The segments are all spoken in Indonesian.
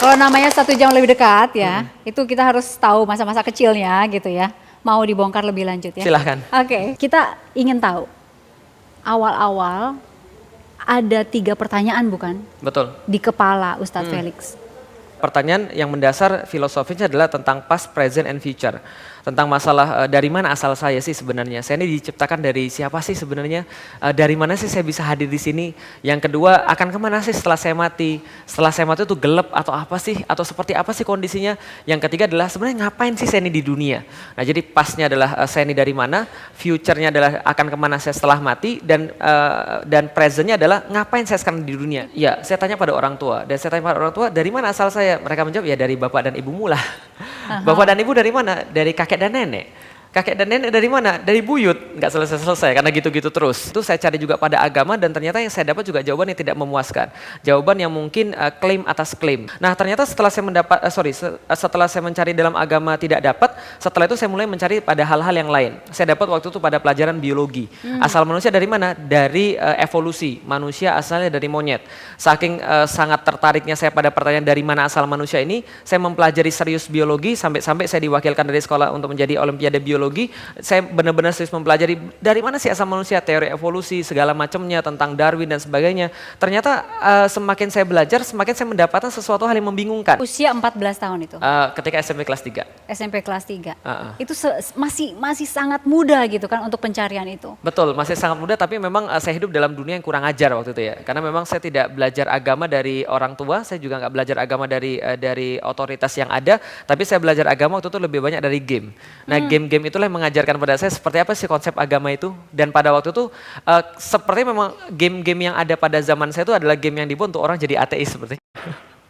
Kalau namanya 1 jam lebih dekat ya, itu kita harus tahu masa-masa kecilnya gitu ya. Mau dibongkar lebih lanjut ya? Silahkan. Oke, kita ingin tahu awal-awal ada 3 pertanyaan bukan? Betul. Di kepala Ustadz Felix. Pertanyaan yang mendasar filosofisnya adalah tentang past, present, and future. Tentang masalah dari mana asal saya sih sebenarnya. Saya ini diciptakan dari siapa sih sebenarnya? Dari mana sih saya bisa hadir di sini? Yang kedua, akan kemana sih setelah saya mati? Setelah saya mati itu gelap atau apa sih? Atau seperti apa sih kondisinya? Yang ketiga adalah sebenarnya ngapain sih saya ini di dunia? Nah jadi pasnya adalah saya ini dari mana? Future-nya adalah akan kemana saya setelah mati? Dan present-nya adalah ngapain saya sekarang di dunia? Ya, saya tanya pada orang tua. Dan saya tanya pada orang tua, dari mana asal saya? Mereka menjawab, ya dari bapak dan ibumu lah. Bapak dan ibu dari mana? Dari kakek dan nenek. Kakek dan nenek dari mana? Dari buyut. Nggak selesai-selesai karena gitu-gitu terus. Itu saya cari juga pada agama dan ternyata yang saya dapat juga jawaban yang tidak memuaskan. Jawaban yang mungkin klaim atas klaim. Nah ternyata setelah saya setelah saya mencari dalam agama tidak dapat, setelah itu saya mulai mencari pada hal-hal yang lain. Saya dapat waktu itu pada pelajaran biologi. Asal manusia dari mana? Dari evolusi. Manusia asalnya dari monyet. Saking sangat tertariknya saya pada pertanyaan dari mana asal manusia ini, saya mempelajari serius biologi sampai saya diwakilkan dari sekolah untuk menjadi olimpiade biologi. Saya benar-benar serius mempelajari dari mana sih asal manusia, teori evolusi, segala macamnya tentang Darwin dan sebagainya. Ternyata semakin saya belajar, semakin saya mendapatkan sesuatu hal yang membingungkan. Usia 14 tahun itu? Ketika SMP kelas 3. SMP kelas 3. Itu masih sangat muda gitu kan untuk pencarian itu? Betul, masih sangat muda tapi memang saya hidup dalam dunia yang kurang ajar waktu itu ya. Karena memang saya tidak belajar agama dari orang tua, saya juga nggak belajar agama dari otoritas yang ada, tapi saya belajar agama waktu itu lebih banyak dari game. Nah game-game itulah yang mengajarkan pada saya seperti apa sih konsep agama itu. Dan pada waktu itu seperti memang game-game yang ada pada zaman saya itu adalah game yang dibuat untuk orang jadi ateis seperti.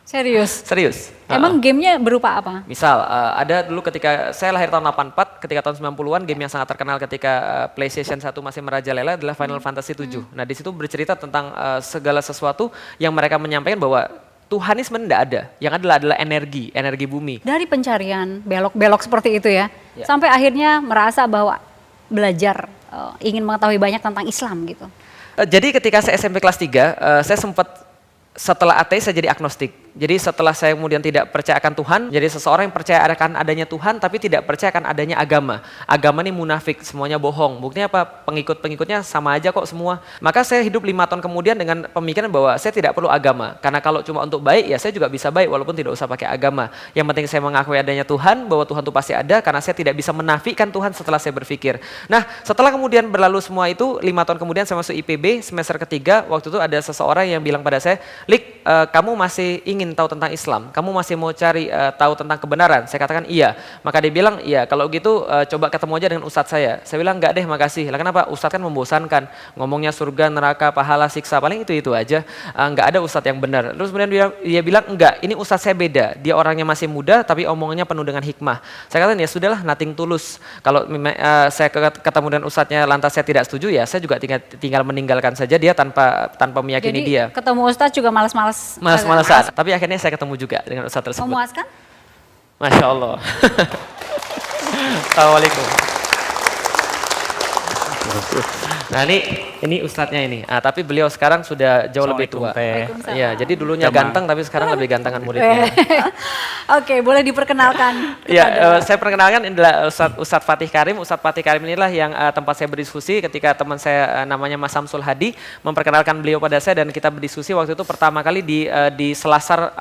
Serius? Serius. Emang gamenya berupa apa? Misal ada dulu ketika saya lahir tahun 84, ketika tahun 90-an game yang sangat terkenal ketika PlayStation 1 masih merajalela adalah Final Fantasy 7. Nah di situ bercerita tentang segala sesuatu yang mereka menyampaikan bahwa Tuhan ini sebenarnya tidak ada, yang adalah energi bumi. Dari pencarian belok-belok seperti itu ya, sampai akhirnya merasa bahwa belajar, ingin mengetahui banyak tentang Islam gitu. Jadi ketika saya SMP kelas 3, saya sempat setelah ateis saya jadi agnostik. Jadi setelah saya kemudian tidak percaya akan Tuhan, jadi seseorang yang percaya akan adanya Tuhan tapi tidak percaya akan adanya agama. Agama ini munafik, semuanya bohong. Buktinya apa? Pengikut-pengikutnya sama aja kok semua. Maka saya hidup 5 tahun kemudian dengan pemikiran bahwa saya tidak perlu agama. Karena kalau cuma untuk baik, ya saya juga bisa baik walaupun tidak usah pakai agama. Yang penting saya mengakui adanya Tuhan, bahwa Tuhan itu pasti ada karena saya tidak bisa menafikan Tuhan setelah saya berpikir. Nah setelah kemudian berlalu semua itu, 5 tahun kemudian saya masuk IPB, semester ketiga, waktu itu ada seseorang yang bilang pada saya, Lik, kamu masih ingin tahu tentang Islam, kamu masih mau cari tahu tentang kebenaran? Saya katakan iya. Maka dia bilang, iya kalau gitu coba ketemu aja dengan ustadz saya. Saya bilang enggak deh makasih. Lah kenapa? Ustadz kan membosankan, ngomongnya surga, neraka, pahala, siksa, paling itu aja. Enggak ada ustadz yang benar. Terus kemudian dia bilang enggak, ini ustadz saya beda. Dia orangnya masih muda tapi omongannya penuh dengan hikmah. Saya katakan ya sudahlah, nothing tulus. Kalau saya ketemu dengan ustadznya lantas saya tidak setuju, ya saya juga tinggal meninggalkan saja dia tanpa meyakini dia. Jadi ketemu ustadz juga males-malesan. Tapi akhirnya saya ketemu juga dengan ustadz tersebut. Memuaskan? Masya Allah. Assalamualaikum. Nah ini ustadznya ini. Tapi beliau sekarang sudah jauh lebih tua. Iya, jadi dulunya ganteng tapi sekarang lebih gantengan muridnya. Oke, boleh diperkenalkan. Ya, saya perkenalkan ini adalah Ustadz Fatih Karim. Ustadz Fatih Karim inilah yang tempat saya berdiskusi ketika teman saya namanya Mas Samsul Hadi memperkenalkan beliau pada saya dan kita berdiskusi waktu itu pertama kali di Selasar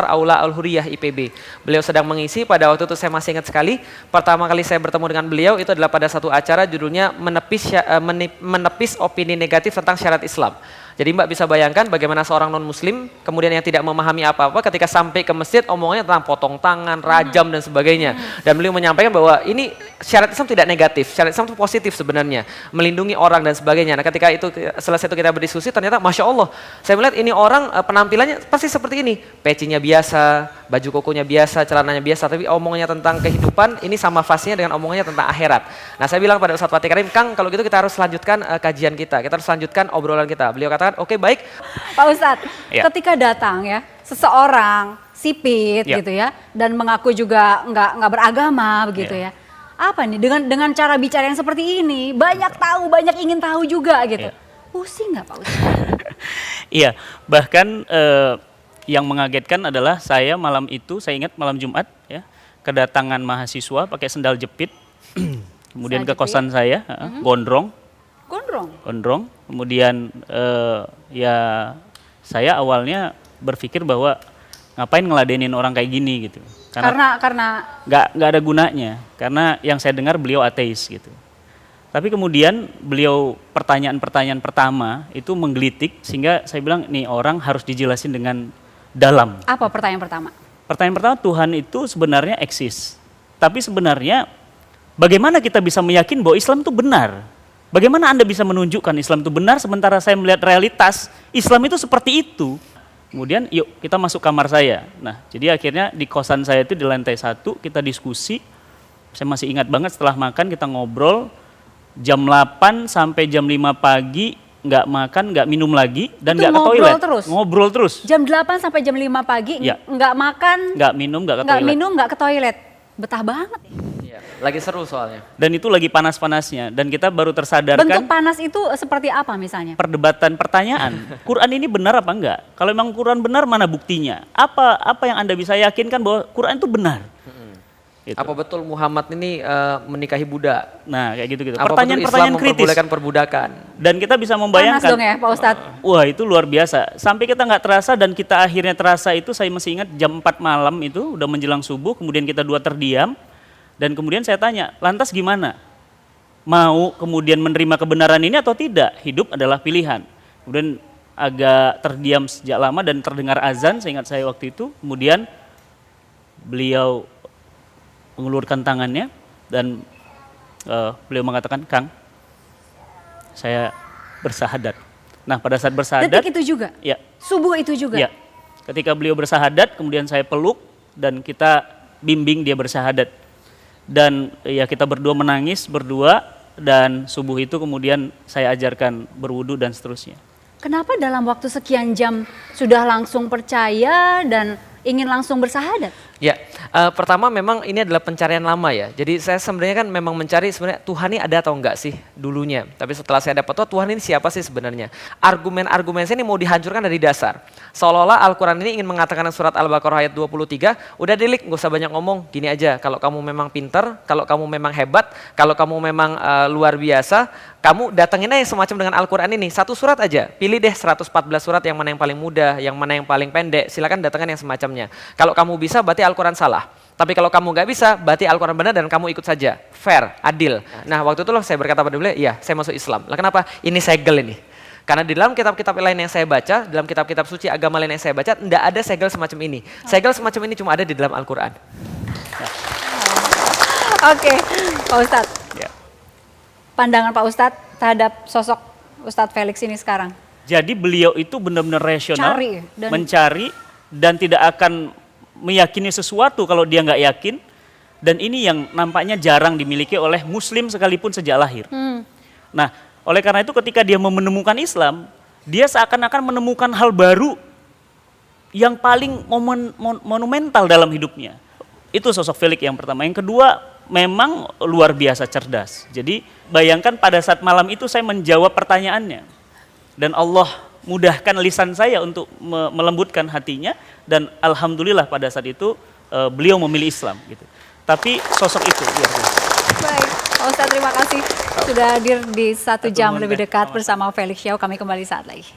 Aula Al-Huriyah IPB. Beliau sedang mengisi, pada waktu itu saya masih ingat sekali. Pertama kali saya bertemu dengan beliau itu adalah pada satu acara judulnya menepis opini negatif tentang syariat Islam. Jadi Mbak bisa bayangkan bagaimana seorang non-muslim kemudian yang tidak memahami apa-apa ketika sampai ke masjid omongannya tentang potong tangan, rajam dan sebagainya. Dan beliau menyampaikan bahwa ini syariat Islam tidak negatif, syariat Islam itu positif sebenarnya, melindungi orang dan sebagainya. Nah ketika itu selesai itu kita berdiskusi, ternyata Masya Allah, saya melihat ini orang penampilannya pasti seperti ini, pecinya biasa, baju kokonya biasa, celananya biasa, tapi omongannya tentang kehidupan ini sama fasenya dengan omongannya tentang akhirat. Nah saya bilang pada Ustadz Fatih Karim, Kang kalau gitu kita harus lanjutkan kajian kita harus lanjutkan obrolan kita. Beliau katakan, oke baik. Pak Ustadz, ketika datang ya seseorang sipit gitu ya dan mengaku juga nggak beragama begitu ya. Apa nih dengan cara bicara yang seperti ini, banyak tahu, banyak ingin tahu juga gitu. Pusing nggak Pak Ustadz? Iya, bahkan yang mengagetkan adalah saya malam itu, saya ingat malam Jumat ya, kedatangan mahasiswa pakai sendal jepit, kemudian ke kosan saya, gondrong, kemudian ya saya awalnya berpikir bahwa ngapain ngeladenin orang kayak gini gitu, karena nggak ada gunanya, karena yang saya dengar beliau ateis gitu. Tapi kemudian beliau pertanyaan-pertanyaan pertama itu menggelitik sehingga saya bilang nih orang harus dijelasin dengan dalam. Apa pertanyaan pertama? Pertanyaan pertama, Tuhan itu sebenarnya eksis. Tapi sebenarnya bagaimana kita bisa meyakin bahwa Islam itu benar? Bagaimana Anda bisa menunjukkan Islam itu benar sementara saya melihat realitas Islam itu seperti itu? Kemudian yuk kita masuk kamar saya. Nah jadi akhirnya di kosan saya itu di lantai 1 kita diskusi. Saya masih ingat banget setelah makan kita ngobrol. Jam 8 sampai jam 5 pagi nggak makan, nggak minum lagi, dan nggak ke toilet. Ngobrol terus. Jam 8 sampai jam 5 pagi nggak makan, nggak minum, nggak ke toilet. Betah banget. Iya, lagi seru soalnya. Dan itu lagi panas-panasnya. Dan kita baru tersadarkan. Bentuk panas itu seperti apa misalnya? Perdebatan pertanyaan. Quran ini benar apa enggak? Kalau memang Quran benar, mana buktinya? Apa yang Anda bisa yakinkan bahwa Quran itu benar? Gitu. Apa betul Muhammad ini menikahi budak? Nah kayak gitu-gitu. Pertanyaan-pertanyaan kritis. Memperbolehkan perbudakan. Dan kita bisa membayangkan. Panas dong ya Pak Ustadz. Wah itu luar biasa. Sampai kita nggak terasa dan kita akhirnya terasa itu, saya masih ingat jam 4 malam itu udah menjelang subuh. Kemudian kita dua terdiam. Dan kemudian saya tanya, lantas gimana? Mau kemudian menerima kebenaran ini atau tidak? Hidup adalah pilihan. Kemudian agak terdiam sejak lama dan terdengar azan, saya ingat saya waktu itu. Kemudian beliau mengulurkan tangannya dan beliau mengatakan, Kang, saya bersahadat. Nah pada saat bersahadat. Detik itu juga? Ya. Subuh itu juga? Ya. Ketika beliau bersahadat, kemudian saya peluk dan kita bimbing dia bersahadat. Dan ya kita berdua menangis berdua, dan subuh itu kemudian saya ajarkan berwudu dan seterusnya. Kenapa dalam waktu sekian jam sudah langsung percaya dan ingin langsung bersahadat? Ya, pertama memang ini adalah pencarian lama ya. Jadi saya sebenarnya kan memang mencari sebenarnya Tuhan ini ada atau enggak sih dulunya. Tapi setelah saya dapat tahu Tuhan ini siapa sih sebenarnya. Argumen-argumen saya ini mau dihancurkan dari dasar. Seolah-olah Al-Quran ini ingin mengatakan surat Al-Baqarah ayat 23, udah delik, gak usah banyak ngomong, gini aja. Kalau kamu memang pinter, kalau kamu memang hebat, kalau kamu memang luar biasa, kamu datengin aja semacam dengan Al-Quran ini. Satu surat aja, pilih deh 114 surat yang mana yang paling mudah, yang mana yang paling pendek, silakan datangkan yang semacamnya. Kalau kamu bisa berarti Al-Quran salah. Tapi kalau kamu nggak bisa, berarti Al-Quran benar dan kamu ikut saja. Fair, adil. Nah waktu itu loh saya berkata pada beliau, iya saya masuk Islam. Lah kenapa? Ini segel ini. Karena di dalam kitab-kitab lain yang saya baca, dalam kitab-kitab suci agama lain yang saya baca, tidak ada segel semacam ini. Segel semacam ini cuma ada di dalam Al-Quran. Oke, Pak Ustadz. Ya. Pandangan Pak Ustadz terhadap sosok Ustadz Felix ini sekarang? Jadi beliau itu benar-benar rasional, mencari dan tidak akan meyakini sesuatu kalau dia nggak yakin, dan ini yang nampaknya jarang dimiliki oleh Muslim sekalipun sejak lahir. Nah, oleh karena itu ketika dia menemukan Islam, dia seakan-akan menemukan hal baru yang paling monumental dalam hidupnya. Itu sosok Felix yang pertama. Yang kedua, memang luar biasa cerdas. Jadi bayangkan pada saat malam itu saya menjawab pertanyaannya, dan Allah mudahkan lisan saya untuk melembutkan hatinya, dan alhamdulillah pada saat itu beliau memilih Islam gitu. Tapi sosok itu luar biasa. Baik, Pak Ustadz terima kasih sudah hadir di 1 jam lebih dekat bersama Felix Xiao. Kami kembali saat lagi.